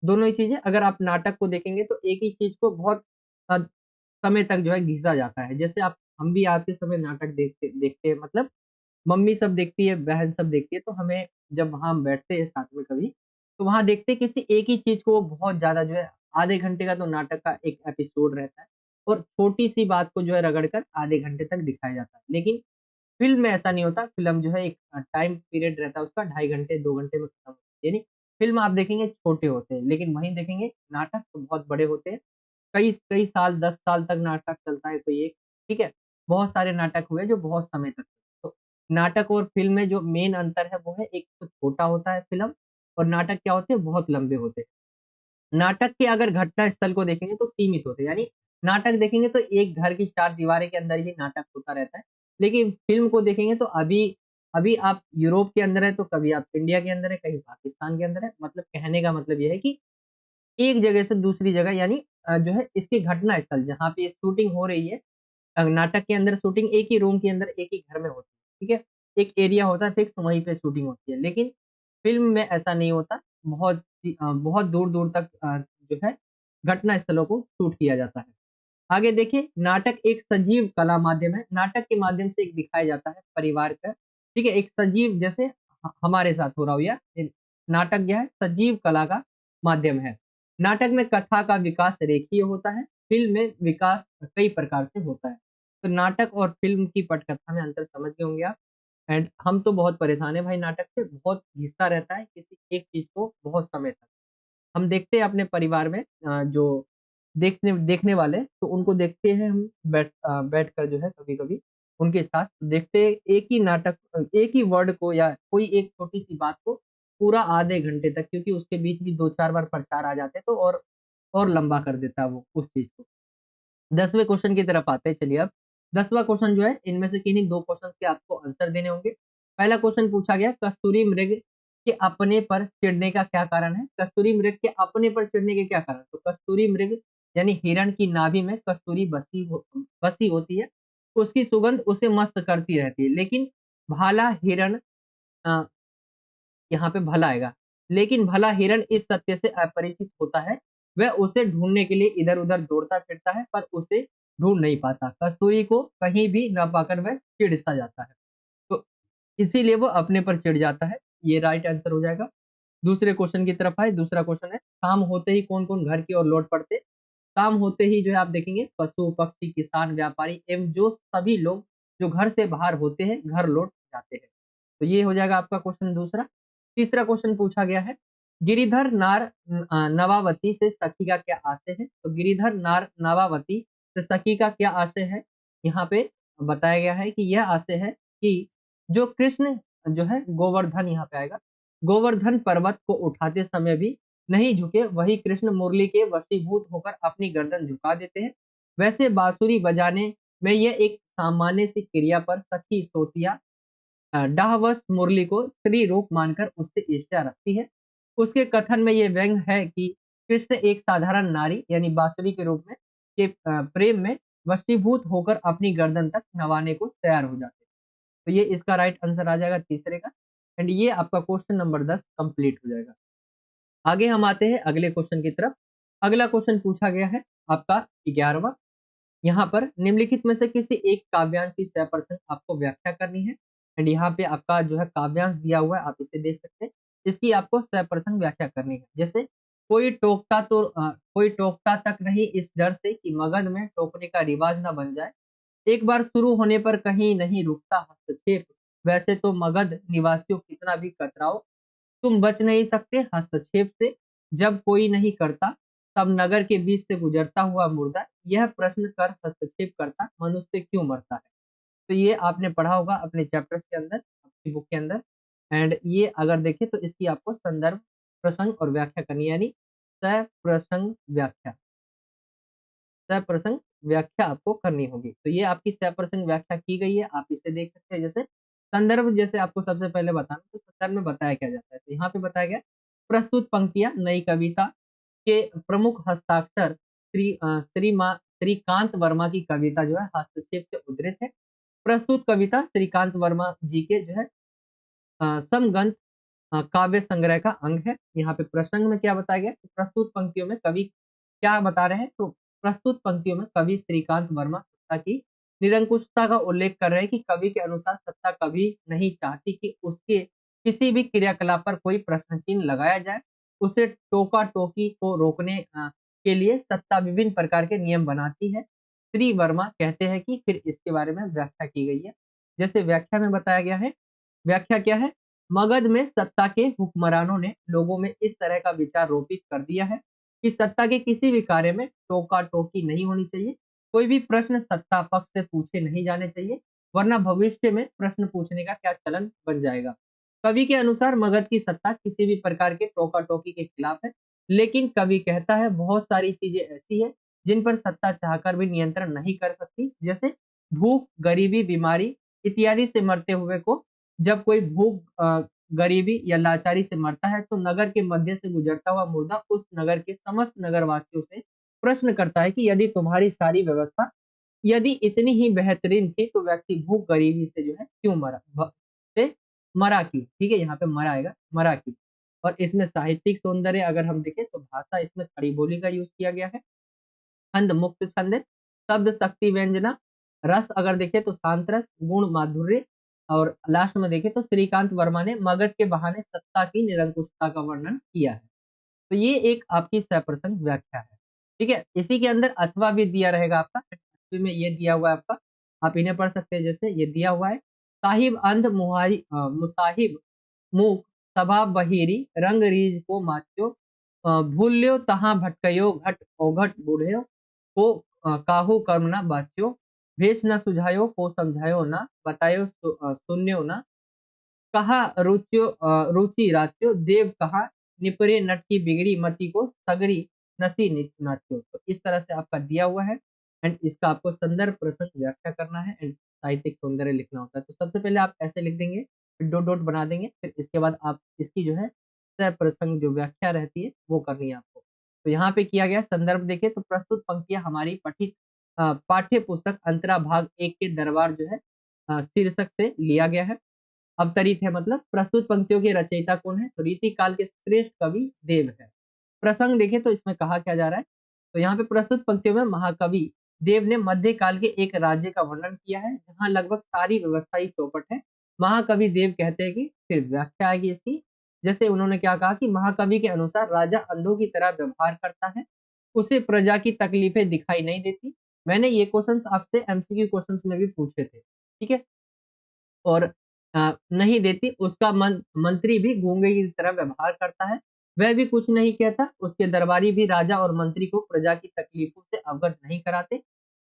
दोनों ही चीजें, अगर आप नाटक को देखेंगे तो एक ही चीज को बहुत अ, समय तक जो है घिसा जाता है। जैसे आप, हम भी आज के समय नाटक देखते देखते हैं, मतलब मम्मी सब देखती है, बहन सब देखती है, तो हमें जब वहाँ हम बैठते हैं साथ में कभी, तो वहाँ देखते हैं किसी एक ही चीज को वो बहुत ज्यादा जो है, आधे घंटे का तो नाटक का एक एपिसोड रहता है और छोटी सी बात को जो है रगड़ कर आधे घंटे तक दिखाया जाता है। लेकिन फ़िल्म में ऐसा नहीं होता, फ़िल्म जो है एक टाइम पीरियड रहता है उसका, 2.5 घंटे 2 घंटे में खत्म होती है। यानी फ़िल्म आप देखेंगे छोटे होते हैं, लेकिन वहीं देखेंगे नाटक तो बहुत बड़े होते हैं। कई कई साल, 10 साल तक नाटक चलता है कोई एक, ठीक है? बहुत सारे नाटक हुए जो बहुत समय तक। तो नाटक और फ़िल्म में जो मेन अंतर है वो है, एक तो छोटा होता है फ़िल्म, और नाटक क्या होते हैं, बहुत लंबे होते हैं। नाटक के अगर घटना स्थल को देखेंगे तो सीमित होते हैं, यानी नाटक देखेंगे तो एक घर की 4 दीवारें के अंदर ही नाटक होता रहता है। लेकिन फ़िल्म को देखेंगे तो अभी अभी आप यूरोप के अंदर हैं, तो कभी आप इंडिया के अंदर हैं, कहीं पाकिस्तान के अंदर हैं। मतलब कहने का मतलब ये है कि एक जगह से दूसरी जगह, यानी जो है इसकी घटना स्थल जहाँ पे शूटिंग हो रही है, नाटक के अंदर शूटिंग एक ही रूम के अंदर, एक ही घर में होती है, ठीक है? एक एरिया होता है फिक्स, वहीं पे शूटिंग होती है। लेकिन फ़िल्म में ऐसा नहीं होता, बहुत दूर-दूर तक जो है घटना स्थलों को शूट किया जाता है। आगे देखिए, नाटक एक सजीव कला माध्यम है। नाटक के माध्यम से एक दिखाया जाता है परिवार का, ठीक है? एक सजीव, जैसे हमारे साथ हो रहा हो, या नाटक क्या है, सजीव कला का माध्यम है। नाटक में कथा का विकास रेखीय होता है, फ़िल्म में विकास कई प्रकार से होता है। तो नाटक और फ़िल्म की पटकथा में अंतर समझ गए होंगे आप। एंड हम तो बहुत परेशान हैं भाई नाटक से, बहुत घिसता रहता है किसी एक चीज़ को बहुत समय तक। हम देखते हैं अपने परिवार में जो देखने देखने वाले, तो उनको देखते हैं हम बैठकर जो है कभी-कभी उनके साथ देखते हैं एक ही नाटक, एक ही वर्ड को या कोई एक छोटी-सी बात को पूरा आधे घंटे तक, क्योंकि उसके बीच भी 2-4 बार प्रचार आ जाते हैं, तो और लंबा कर देता है वो उस चीज़ को। 10वें क्वेश्चन की तरफ आते हैं, चलिए अब। 10वां क्वेश्चन जो है, इनमें से किन्हीं 2 क्वेश्चन के आपको आंसर देने होंगे। पहला क्वेश्चन पूछा गया, कस्तूरी मृग के अपने पर चिढ़ने का क्या कारण है? कस्तूरी मृग के अपने पर चिढ़ने के क्या कारण? तो कस्तूरी मृग यानी हिरण की नाभि में कस्तूरी बसी होती है। उसकी सुगंध उसे मस्त करती रहती है। लेकिन भाला हिरण अ, यहाँ पे भला आएगा। लेकिन भला हिरण इस सत्य से अपरिचित होता है, वह उसे ढूँढने के लिए इधर-उधर दौड़ता फिरता है, पर उसे ढूँढ नहीं पाता। कस्तूरी को कहीं भी न पाकर वह चिढ़-सा जाता है। तो इसीलिए वो अपने पर चिढ़ जाता है। ये राइट आंसर हो जाएगा। दूसरे क्वेश्चन की तरफ आए, दूसरा क्वेश्चन है, शाम होते ही कौन-कौन घर की ओर लौट पड़ते? शाम होते ही जो है आप देखेंगे पशु, पक्षी, किसान, व्यापारी एवं जो सभी लोग जो घर से बाहर होते हैं, घर लौट जाते हैं। तो ये हो जाएगा आपका क्वेश्चन दूसरा। तीसरा क्वेश्चन पूछा गया है, गिरिधर नार नवावती से सखी का क्या आशय है? तो गिरिधर नार नवावती से सखी का क्या आशय है? यहाँ पे बताया गया है कि यह आशय है कि जो कृष्ण जो है गोवर्धन, यहाँ पे आएगा, गोवर्धन पर्वत को उठाते समय भी नहीं झुके, वही कृष्ण मुरली के वशीभूत होकर अपनी गर्दन झुका देते हैं। वैसे बांसुरी बजाने में यह एक सामान्य सी क्रिया पर सखी सोतिया डाहवश मुरली को स्त्री रूप मानकर उससे ईर्ष्या रखती है। उसके कथन में ये व्यंग है कि कृष्ण एक साधारण नारी यानी बांसुरी के रूप में के प्रेम में वशीभूत होकर अपनी गर्दन तक नवाने को तैयार हो जाते हैं। तो ये इसका राइट आंसर आ जाएगा तीसरे का। एंड ये आपका क्वेश्चन नंबर 10 कंप्लीट हो जाएगा। आगे हम आते हैं अगले क्वेश्चन की तरफ। अगला क्वेश्चन पूछा गया है आपका 11वां। यहाँ पर निम्नलिखित में से किसी एक काव्यांश की सह प्रसंग आपको व्याख्या करनी है। एंड यहाँ पे आपका जो है काव्यांश दिया हुआ है, आप इसे देख सकते हैं। इसकी आपको सह प्रसंग व्याख्या करनी है। जैसे कोई टोकता तक नहीं इस डर से कि मगध में टोकने का रिवाज न बन जाए। एक बार शुरू होने पर कहीं नहीं रुकता हस्तक्षेप। वैसे तो मगध निवासियों कितना भी कतराओ, तुम बच नहीं सकते हस्तक्षेप से। जब कोई नहीं करता तब नगर के बीच से गुजरता हुआ मुर्दा यह प्रश्न कर हस्तक्षेप करता मनुष्य क्यों मरता है। तो ये आपने पढ़ा होगा अपने चैप्टर्स के अंदर, आपकी बुक के अंदर। एंड ये अगर देखें तो इसकी आपको संदर्भ, प्रसंग और व्याख्या करनी है, यानी सप्रसंग व्याख्या, सप्रसंग व्याख्या आपको करनी होगी। तो ये आपकी सप्रसंग व्याख्या की गई है, आप इसे देख सकते हैं। जैसे संदर्भ, जैसे आपको सबसे पहले बताना तो संदर्भ में बताया क्या जाता है। तो यहाँ पे बताया गया प्रस्तुत पंक्तियां नई कविता के प्रमुख हस्ताक्षर श्रीकांत वर्मा की कविता जो है हस्तक्षेप से उद्धृत है। प्रस्तुत कविता श्रीकांत वर्मा जी के जो है समगंध काव्य संग्रह का अंग है। यहाँ पे प्रसंग में क्या बताया गया, प्रस्तुत पंक्तियों में कवि क्या बता रहे हैं, तो प्रस्तुत पंक्तियों में कवि श्रीकांत वर्मा सत्ता की निरंकुशता का उल्लेख कर रहे हैं कि कवि के अनुसार सत्ता कभी नहीं चाहती कि उसके किसी भी क्रियाकलाप पर कोई प्रश्न चिन्ह लगाया जाए। उसे टोका टोकी को रोकने के लिए सत्ता विभिन्न प्रकार के नियम बनाती है। श्री वर्मा कहते हैं कि फिर इसके बारे में व्याख्या की गई है। जैसे व्याख्या में बताया गया है, व्याख्या क्या है, मगध में सत्ता के हुक्मरानों ने लोगों में इस तरह का विचार रोपित कर दिया है कि सत्ता के किसी भी कार्य में टोका टोकी नहीं होनी चाहिए। कोई भी प्रश्न सत्ता पक्ष से पूछे नहीं जाने चाहिए, वरना भविष्य में प्रश्न पूछने का क्या चलन बन जाएगा। कवि के अनुसार मगध की सत्ता किसी भी प्रकार के टोका टोकी के खिलाफ है, लेकिन कवि कहता है बहुत सारी चीजें ऐसी है जिन पर सत्ता चाहकर भी नियंत्रण नहीं कर सकती। जैसे भूख, गरीबी, बीमारी इत्यादि से मरते हुए को जब कोई भूख, गरीबी या लाचारी से मरता है तो नगर के मध्य से गुजरता हुआ मुर्दा उस नगर के समस्त नगरवासियों से प्रश्न करता है कि यदि तुम्हारी सारी व्यवस्था यदि इतनी ही बेहतरीन थी तो व्यक्ति भूख गरीबी से जो है क्यों मरा, से मरा क्यों। ठीक है, यहाँ पे मरा आएगा, मरा क्यों। और इसमें साहित्यिक सौंदर्य अगर हम देखें तो भाषा इसमें खड़ी बोली का यूज किया गया है। छंद मुक्त छंद है, शब्द शक्ति व्यंजना, रस अगर देखें तो शांत रस, गुण माधुर्य। और लास्ट में देखें तो श्रीकांत वर्मा ने मगध के बहाने सत्ता की निरंकुशता का वर्णन किया है। तो ये एक आपकी सप्रसंग व्याख्या है। ठीक है, इसी के अंदर अथवा भी दिया रहेगा आपका, अथवा में ये दिया हुआ है आपका, आप इन्हें पढ़ सकते हैं। जैसे ये दिया हुआ है, साहिब अंध मुसाहिब मूक सभा बहिरी रंग रीज को माच्यो, भूल्यो तहाँ भटकयो घट ओघट बूढ़यो को काहू कर्म न बाच्यो, भेष न सुझायो को समझायो ना बतायो सुन्यो ना, कहा रुचि राच्यो देव कहा निपरे नट की बिगड़ी मति को सगरी नसी नाच्यो। तो इस तरह से आपका दिया हुआ है। एंड इसका आपको संदर्भ प्रसंग व्याख्या करना है एंड साहित्यिक सौंदर्य लिखना होता है। तो सबसे पहले आप ऐसे लिख देंगे, फिर डॉट डॉट बना देंगे, फिर इसके बाद आप इसकी जो है सह प्रसंग जो व्याख्या रहती है वो करनी है आपको। तो यहाँ पे किया गया संदर्भ देखिए, तो प्रस्तुत पंक्तियां हमारी पठित पाठ्य पुस्तक अंतरा भाग 1 के दरबार जो है शीर्षक से लिया गया है। अवतरित है मतलब प्रस्तुत पंक्तियों के रचयिता कौन है, तो रीति काल के श्रेष्ठ कवि देव है। प्रसंग देखें तो इसमें कहा क्या जा रहा है, तो यहाँ पे प्रस्तुत पंक्तियों में महाकवि देव ने मध्य काल के एक राज्य का वर्णन किया है जहाँ लगभग सारी व्यवस्था ही चौपट है। महाकवि देव कहते हैं कि फिर व्याख्या आएगी इसकी। जैसे उन्होंने क्या कहा कि महाकवि के अनुसार राजा अंधों की तरह व्यवहार करता है, उसे प्रजा की तकलीफें दिखाई नहीं देती। मैंने ये क्वेश्चंस आपसे एमसीक्यू क्वेश्चंस में भी पूछे थे, ठीक है। और नहीं देती, उसका मंत्री भी गूंगे की तरह व्यवहार करता है, वह भी कुछ नहीं कहता, उसके दरबारी भी राजा और मंत्री को प्रजा की तकलीफों से अवगत नहीं कराते,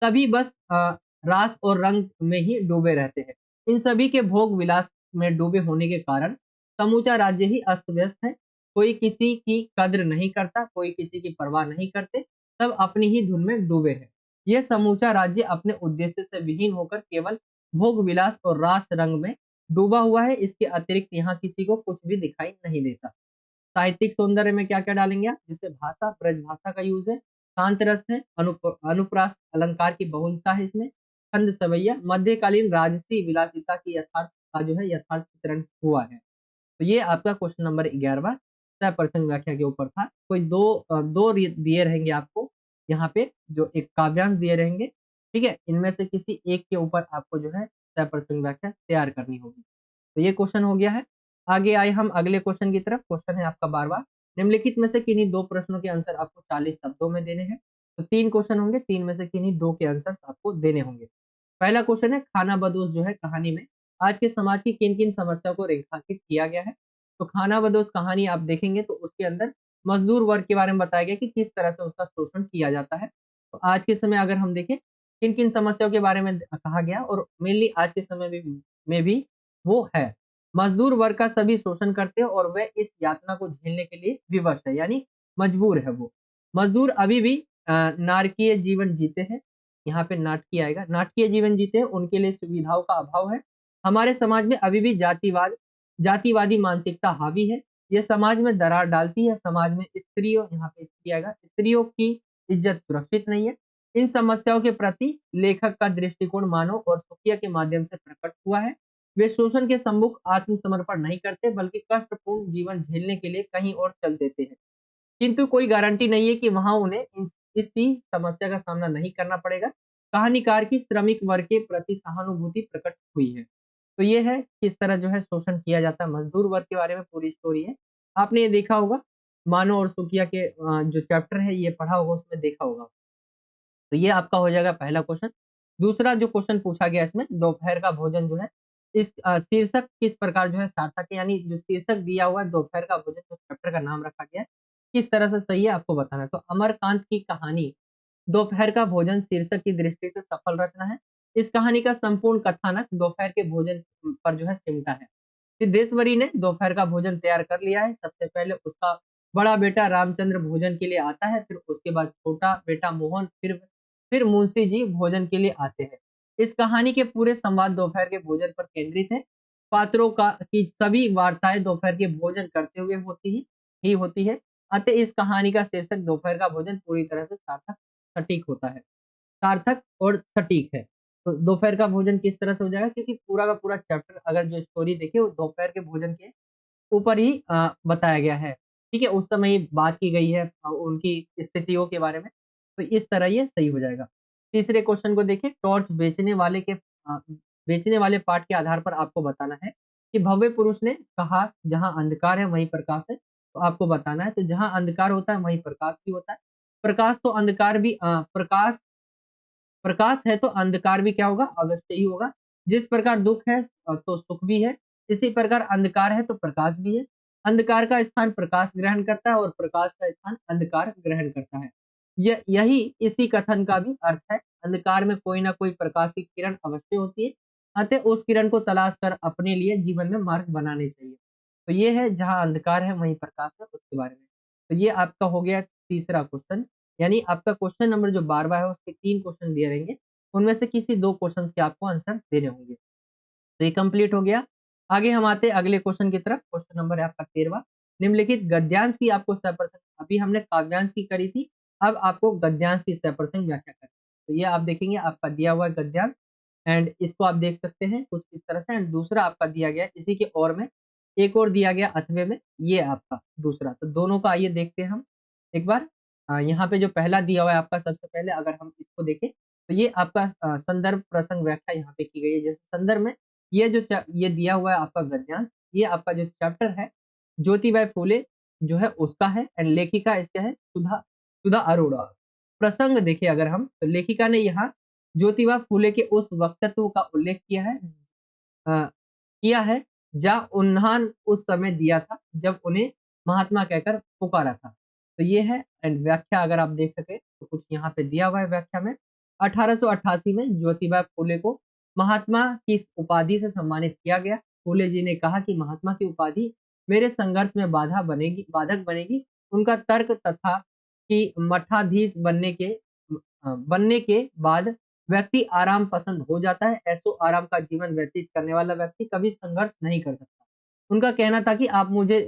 सभी बस रास और रंग में ही डूबे रहते हैं। इन सभी के भोग विलास में डूबे होने के कारण समूचा राज्य ही अस्त व्यस्त है। कोई किसी की कद्र नहीं करता, कोई किसी की परवाह नहीं करते, सब अपनी ही धुन में डूबे हैं। यह समूचा राज्य अपने उद्देश्य से विहीन होकर केवल भोग विलास और रास रंग में डूबा हुआ है, इसके अतिरिक्त यहाँ किसी को कुछ भी दिखाई नहीं देता। साहित्यिक सौंदर्य में क्या-क्या डालेंगे आप? जैसे भाषा, ब्रज भाषा का यूज़ है, शांत रस है, अनुप्रास अलंकार की बहुलता है इसमें, छंद सवैया, मध्यकालीन राजसी विलासिता की यथार्थ का जो है यथार्थ चित्रण हुआ है। तो ये आपका क्वेश्चन नंबर 11वां सह-प्रसंग व्याख्या के ऊपर था। कोई 2 दिए रहेंगे आपको यहाँ पे, जो एक काव्यांश दिए रहेंगे, ठीक है? इनमें से किसी एक के ऊपर आपको जो है सह-प्रसंग व्याख्या तैयार करनी होगी। तो ये क्वेश्चन हो गया है। आगे आए हम अगले क्वेश्चन की तरफ। क्वेश्चन है आपका 12वां, निम्नलिखित में से किन्हीं 2 प्रश्नों के आंसर आपको 40 शब्दों में देने हैं। तो 3 क्वेश्चन होंगे, 3 में से किन्हीं 2 के आंसर्स आपको देने होंगे। पहला क्वेश्चन है, खानाबदोश जो है कहानी में आज के समाज की किन-किन समस्याओं को रेखांकित किया गया है? तो खानाबदोश कहानी आप देखेंगे तो उसके अंदर मजदूर वर्ग के बारे में बताया गया कि किस तरह से उसका शोषण किया जाता है। तो आज के समय अगर हम देखें, किन-किन समस्याओं के बारे में कहा गया और मेनली आज के समय में भी वो है। मजदूर वर्ग का सभी शोषण करते हैं और वह इस यातना को झेलने के लिए विवश है, यानी मजबूर है वो। मजदूर अभी भी नारकीय जीवन जीते हैं। यहाँ पे नाटकीय आएगा, नाटकीय जीवन जीते हैं, उनके लिए सुविधाओं का अभाव है। हमारे समाज में अभी भी जातिवादी मानसिकता हावी है। ये समाज में दरार डालती है, समाज में स्त्रियों, यहाँ पे स्त्री आएगा, स्त्रियों की इज्जत सुरक्षित नहीं है। इन समस्याओं के प्रति लेखक का दृष्टिकोण मानव और सुखिया के माध्यम से प्रकट हुआ है। वे शोषण के सम्मुख आत्मसमर्पण नहीं करते, बल्कि कष्टपूर्ण जीवन झेलने के लिए कहीं और चल देते हैं। किंतु कोई गारंटी नहीं है कि वहाँ उन्हें इसी समस्या का सामना नहीं करना पड़ेगा। कहानीकार की श्रमिक वर्ग के प्रति सहानुभूति प्रकट हुई है। तो ये है किस तरह जो है शोषण किया जाता है, मजदूर वर्ग के बारे में पूरी स्टोरी है। आपने ये देखा होगा, मानो और सुकिया के जो चैप्टर है ये पढ़ा होगा, उसमें देखा होगा। तो ये आपका हो जाएगा पहला क्वेश्चन। दूसरा जो क्वेश्चन पूछा गया इसमें, दोपहर का भोजन जो है, इस शीर्षक किस प्रकार जो है सार्थक है, यानी जो शीर्षक दिया हुआ है दोपहर का भोजन, जो चैप्टर का नाम रखा गया है, किस तरह से सही है आपको बताना है। तो अमरकांत की कहानी दोपहर का भोजन शीर्षक की दृष्टि से सफल रचना है। इस कहानी का संपूर्ण कथानक दोपहर के भोजन पर जो है सिमटा है। सिद्धेश्वरी ने दोपहर का भोजन तैयार कर लिया है। सबसे पहले उसका बड़ा बेटा रामचंद्र भोजन के लिए आता है, फिर उसके बाद छोटा बेटा मोहन, फिर मुंशी जी भोजन के लिए आते हैं। इस कहानी के पूरे संवाद दोपहर के भोजन पर केंद्रित है। पात्रों का की सभी वार्ताएं दोपहर के भोजन करते हुए होती है। अतः इस कहानी का शीर्षक दोपहर का भोजन पूरी तरह से सार्थक सटीक होता है। सार्थक और सटीक है। तो दोपहर का भोजन किस तरह से हो जाएगा, क्योंकि पूरा का पूरा चैप्टर अगर जो स्टोरी देखे वो दोपहर के भोजन के ऊपर ही बताया गया है। ठीक है? उस समय ही बात की गई है उनकी स्थितियों के बारे में। तो इस तरह ये सही हो जाएगा। तीसरे क्वेश्चन को देखिए, टॉर्च बेचने वाले पाठ के आधार पर आपको बताना है कि भव्य पुरुष ने कहा जहाँ अंधकार है वहीं प्रकाश है। तो आपको बताना है, तो जहाँ अंधकार होता है वहीं प्रकाश भी होता है। प्रकाश तो अंधकार भी प्रकाश है तो अंधकार भी क्या होगा? अवश्य ही होगा। जिस प्रकार दुःख है तो सुख भी है, इसी प्रकार अंधकार है तो प्रकाश भी है। अंधकार का स्थान प्रकाश ग्रहण करता है और प्रकाश का स्थान अंधकार ग्रहण करता है। यही इसी कथन का भी अर्थ है। अंधकार में कोई ना कोई प्रकाश की किरण अवश्य होती है, अतः उस किरण को तलाश कर अपने लिए जीवन में मार्ग बनाने चाहिए। तो ये है जहाँ अंधकार है वहीं प्रकाश है, उसके बारे में। तो ये आपका हो गया तीसरा क्वेश्चन। यानी आपका क्वेश्चन नंबर जो 12वां है उसके 3 क्वेश्चन दिए रहेंगे, उनमें से किसी 2 क्वेश्चन्स के आपको आंसर देने होंगे। तो ये कंप्लीट हो गया। आगे हम आते हैं अगले क्वेश्चन की तरफ। क्वेश्चन नंबर है आपका 13वां। निम्नलिखित गद्यांश की आपको सह-प्रसंग, अभी हमने काव्यांश की करी थी, अब आपको गद्यांश की सह-प्रसंग व्याख्या करनी है। तो ये आप देखेंगे, आपका दिया हुआ है गद्यांश एंड इसको आप देख सकते हैं कुछ इस तरह से, एंड दूसरा आपका दिया गया है इसी के और में, एक और दिया गया अथवे में, ये आपका दूसरा। तो दोनों का आइए देखते हैं हम एक बार। यहाँ पे जो पहला दिया हुआ है आपका, सबसे पहले अगर हम इसको देखें तो ये आपका संदर्भ प्रसंग व्याख्या यहाँ पे की गई है। जैसे संदर्भ में ये दिया हुआ है आपका गद्यांश, ये आपका जो चैप्टर है ज्योतिबाई फूले जो है उसका है, एंड लेखिका इसका है सुधा सुधा अरोड़ा। प्रसंग देखिए अगर हम, तो लेखिका ने यहाँ ज्योतिबा फूले के उस वक्तत्व का उल्लेख अ, किया है जहाँ उन्हान उस समय दिया था जब उन्हें महात्मा कहकर पुकारा था। तो ये है, एंड व्याख्या अगर आप देख सके तो कुछ यहाँ पे दिया हुआ है व्याख्या में। 1888 में ज्योतिबा फूले को महात्मा की इस उपाधि से सम्मानित किया गया। फूले जी ने कहा कि महात्मा की उपाधि मेरे संघर्ष में बाधक बनेगी। उनका तर्क तथा कि मठाधीश बनने के बाद व्यक्ति आराम पसंद हो जाता है। ऐसो आराम का जीवन व्यतीत करने वाला व्यक्ति कभी संघर्ष नहीं कर सकता। उनका कहना था कि आप मुझे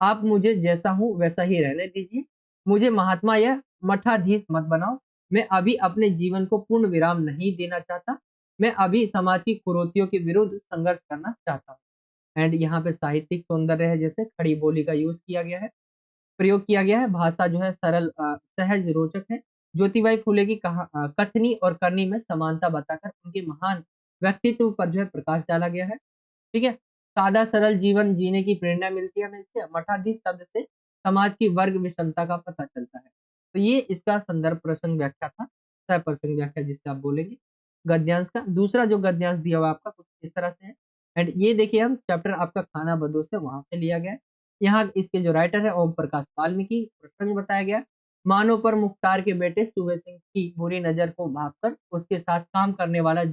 आप मुझे जैसा हूँ वैसा ही रहने दीजिए, मुझे महात्मा या मठाधीश मत बनाओ, मैं अभी अपने जीवन को पूर्ण विराम नहीं देना चाहता, मैं अभी समाज की कुरीतियों के विरुद्ध संघर्ष करना चाहता हूँ। एंड यहाँ पे साहित्यिक सौंदर्य है, जैसे खड़ी बोली का यूज किया गया है, प्रयोग किया गया है, भाषा जो है सरल, सहज, रोचक है। ज्योतिबाई फुले की कथनी और करनी में समानता बताकर उनके महान व्यक्तित्व पर जो है प्रकाश डाला गया है। ठीक है? सादा सरल जीवन जीने की प्रेरणा मिलती है हमें इससे। मठाधीश शब्द से समाज की वर्ग विषमता का पता चलता है। तो ये इसका संदर्भ प्रसंग व्याख्या था, सह-प्रसंग व्याख्या जिसे आप बोलेंगे गद्यांश का। दूसरा जो गद्यांश दिया हुआ है आपका कुछ इस तरह से है। एंड ये देखिए हम चैप्टर आपका खाना बदोश है, वहाँ से लिया गया है। यहाँ इसके जो राइटर है ओम प्रकाश वाल्मीकि, प्रसंग बताया गया है। मानो पर मुख्तार के बेटे सूबे सिंह की बुरी नज़र को भांपकर उसके साथ काम करने वाला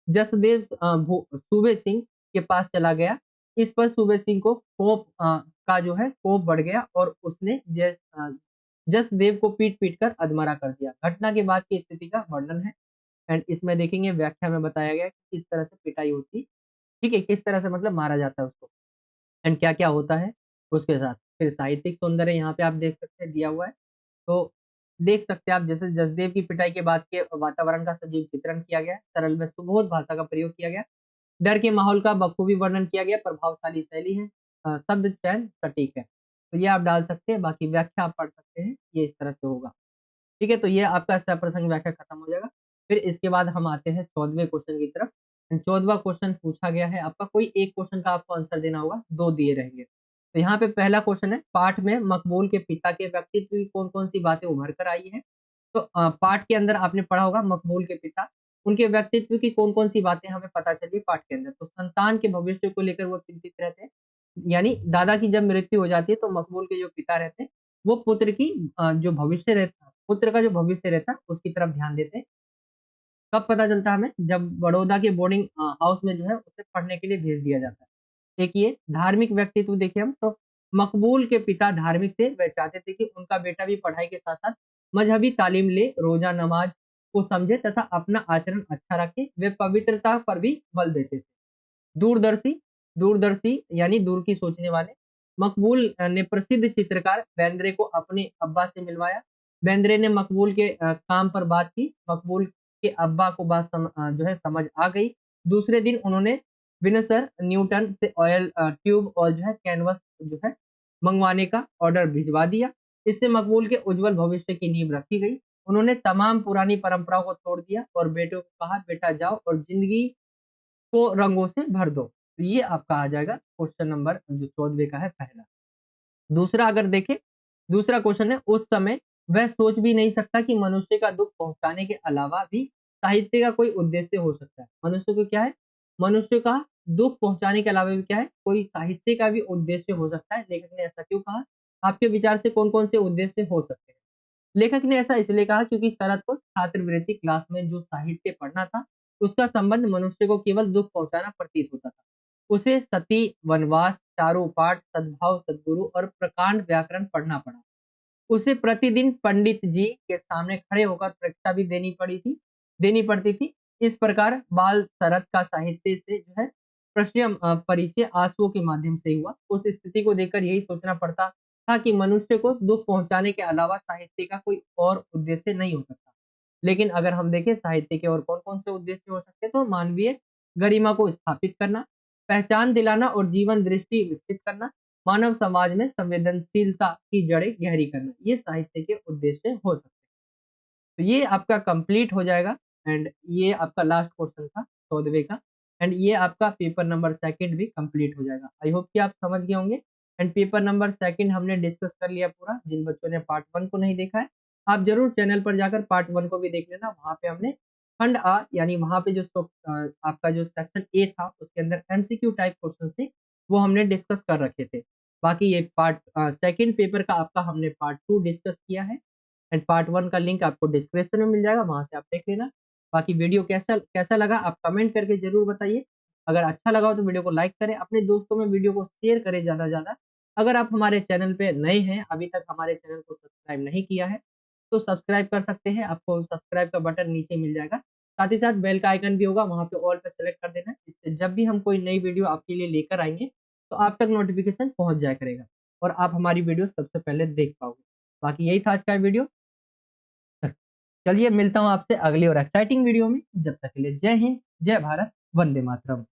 जसदेव सूबे सिंह के पास चला गया। इस पर सूबे सिंह को का जो है कोप बढ़ गया और उसने जसदेव को पीट-पीट कर अधमरा कर दिया। घटना के बाद की स्थिति का वर्णन है। एंड इसमें देखेंगे व्याख्या में बताया गया है कि किस तरह से पिटाई होती, ठीक है? किस तरह से मतलब मारा जाता है उसको एंड क्या-क्या होता है उसके साथ। फिर साहित्यिक सौंदर्य यहाँ पे आप देख सकते हैं दिया हुआ है। तो देख सकते हैं आप जैसे जसदेव की पिटाई के बाद के वातावरण का सजीव चित्रण किया गया है, सरल व सुबोध भाषा का प्रयोग किया गया है। डर के माहौल का बखूबी वर्णन किया गया, प्रभावशाली शैली है, शब्द चयन सटीक है। तो ये आप डाल सकते हैं, बाकी व्याख्या आप पढ़ सकते हैं, ये इस तरह से होगा। ठीक है? तो ये आपका सप्रसंग व्याख्या खत्म हो जाएगा। फिर इसके बाद हम आते हैं 14वें क्वेश्चन की तरफ। 14वां क्वेश्चन पूछा गया है आपका, कोई एक क्वेश्चन का आपको आंसर देना होगा, 2 दिए रहेंगे। तो यहाँ पे पहला क्वेश्चन है, पाठ में मकबूल के पिता के व्यक्तित्व की कौन-कौन सी बातें उभर कर आई हैं? तो पाठ के अंदर आपने पढ़ा होगा मकबूल के पिता, उनके व्यक्तित्व की कौन-कौन सी बातें हमें पता चली पाठ के अंदर। तो संतान के भविष्य को लेकर वो चिंतित रहते हैं, यानी दादा की जब मृत्यु हो जाती है तो मकबूल के जो पिता रहते हैं, वो पुत्र की जो भविष्य रहता, पुत्र का जो भविष्य रहता है उसकी तरफ ध्यान देते हैं। कब पता चलता है हमें? जब बड़ौदा के बोर्डिंग हाउस में जो है उसे पढ़ने के लिए भेज दिया जाता है। एक ये धार्मिक व्यक्तित्व देखिए हम तो मकबूल के पिता धार्मिक थे, वह चाहते थे कि उनका बेटा भी पढ़ाई के साथ-साथ मज़हबी तालीम ले, रोज़ा नमाज़ को समझे तथा अपना आचरण अच्छा रखे। वे पवित्रता पर भी बल देते थे। दूरदर्शी दूरदर्शी यानी दूर की सोचने वाले। मकबूल ने प्रसिद्ध चित्रकार बेंद्रे को अपने अब्बा से मिलवाया। बेंद्रे ने मकबूल के काम पर बात की। मकबूल के अब्बा को जो है समझ आ गई। दूसरे दिन उन्होंने विनसर न्यूटन से ऑयल ट्यूब और जो है कैनवस जो है मंगवाने का ऑर्डर भिजवा दिया। इससे मकबूल के उज्जवल भविष्य की नींव रखी गई। उन्होंने तमाम पुरानी परंपराओं को तोड़ दिया और बेटों को कहा, बेटा जाओ और जिंदगी को रंगों से भर दो। तो ये आपका आ जाएगा क्वेश्चन नंबर जो 14वें का है पहला। दूसरा अगर देखें, दूसरा क्वेश्चन है, उस समय वह सोच भी नहीं सकता कि मनुष्य का दुःख पहुँचाने के अलावा भी साहित्य का कोई उद्देश्य हो सकता है। मनुष्य को क्या है? मनुष्य का दुःख पहुँचाने के अलावा भी क्या है? कोई साहित्य का भी उद्देश्य हो सकता है। लेखक ने ऐसा क्यों कहा? आपके विचार से कौन-कौन से उद्देश्य हो सकते हैं? लेखक ने ऐसा इसलिए कहा क्योंकि शरद को छात्रवृत्ति क्लास में जो साहित्य पढ़ना था, उसका संबंध मनुष्य को केवल दुःख पहुँचाना प्रतीत होता था। उसे सती, वनवास, चारों पाठ, सद्भाव, सद्गुरु और प्रकांड व्याकरण पढ़ना पड़ा। उसे प्रतिदिन पंडित जी के सामने खड़े होकर परीक्षा भी देनी पड़ती थी। इस प्रकार बाल शरद का साहित्य से जो है परिचय आंसुओं के माध्यम से हुआ। उस स्थिति को देखकर यही सोचना पड़ता था कि मनुष्य को दुःख पहुँचाने के अलावा साहित्य का कोई और उद्देश्य नहीं हो सकता। लेकिन अगर हम देखें साहित्य के और कौन-कौन से उद्देश्य हो सकते हैं, तो मानवीय गरिमा को स्थापित करना, पहचान दिलाना और जीवन दृष्टि विकसित करना, मानव समाज में संवेदनशीलता की जड़ें गहरी करना, ये साहित्य के उद्देश्य हो सकते हैं। तो ये आपका कंप्लीट हो जाएगा एंड ये आपका लास्ट क्वेश्चन था 14वें का एंड ये आपका पेपर नंबर 2 भी कंप्लीट हो जाएगा। आई होप कि आप समझ गए होंगे एंड पेपर नंबर 2 हमने डिस्कस कर लिया पूरा। जिन बच्चों ने पार्ट 1 को नहीं देखा है, आप ज़रूर चैनल पर जाकर पार्ट 1 को भी देख लेना। वहाँ पे हमने खंड आ यानी वहाँ पे आपका जो सेक्शन ए था उसके अंदर एमसीक्यू टाइप क्वेश्चन थे, वो हमने डिस्कस कर रखे थे। बाकी ये सेकंड पेपर का आपका हमने पार्ट 2 डिस्कस किया है एंड पार्ट 1 का लिंक आपको डिस्क्रिप्शन में मिल जाएगा, वहाँ से आप देख लेना। बाकी वीडियो कैसा कैसा लगा आप कमेंट करके ज़रूर बताइए। अगर अच्छा लगा हो तो वीडियो को लाइक करें, अपने दोस्तों में वीडियो को शेयर करें ज़्यादा से ज़्यादा। अगर आप हमारे चैनल पे नए हैं, अभी तक हमारे चैनल को सब्सक्राइब नहीं किया है, तो सब्सक्राइब कर सकते हैं, आपको सब्सक्राइब का बटन नीचे मिल जाएगा। साथ ही साथ बेल का आइकन भी होगा, वहाँ पे ऑल पे सेलेक्ट कर देना, जिससे जब भी हम कोई नई वीडियो आपके लिए लेकर आएँगे, तो आप तक नोटिफ़िकेशन पहुँच जाया करेगा। और आप हमारी वीडियो सबसे पहले देख पाओगे। बाकी यही था आज का वीडियो। चलिए मिलता हूँ आपसे अगली और एक्साइटिंग वीडियो में। जब तक के लिए जय हिंद, जय भारत, वंदे मातरम।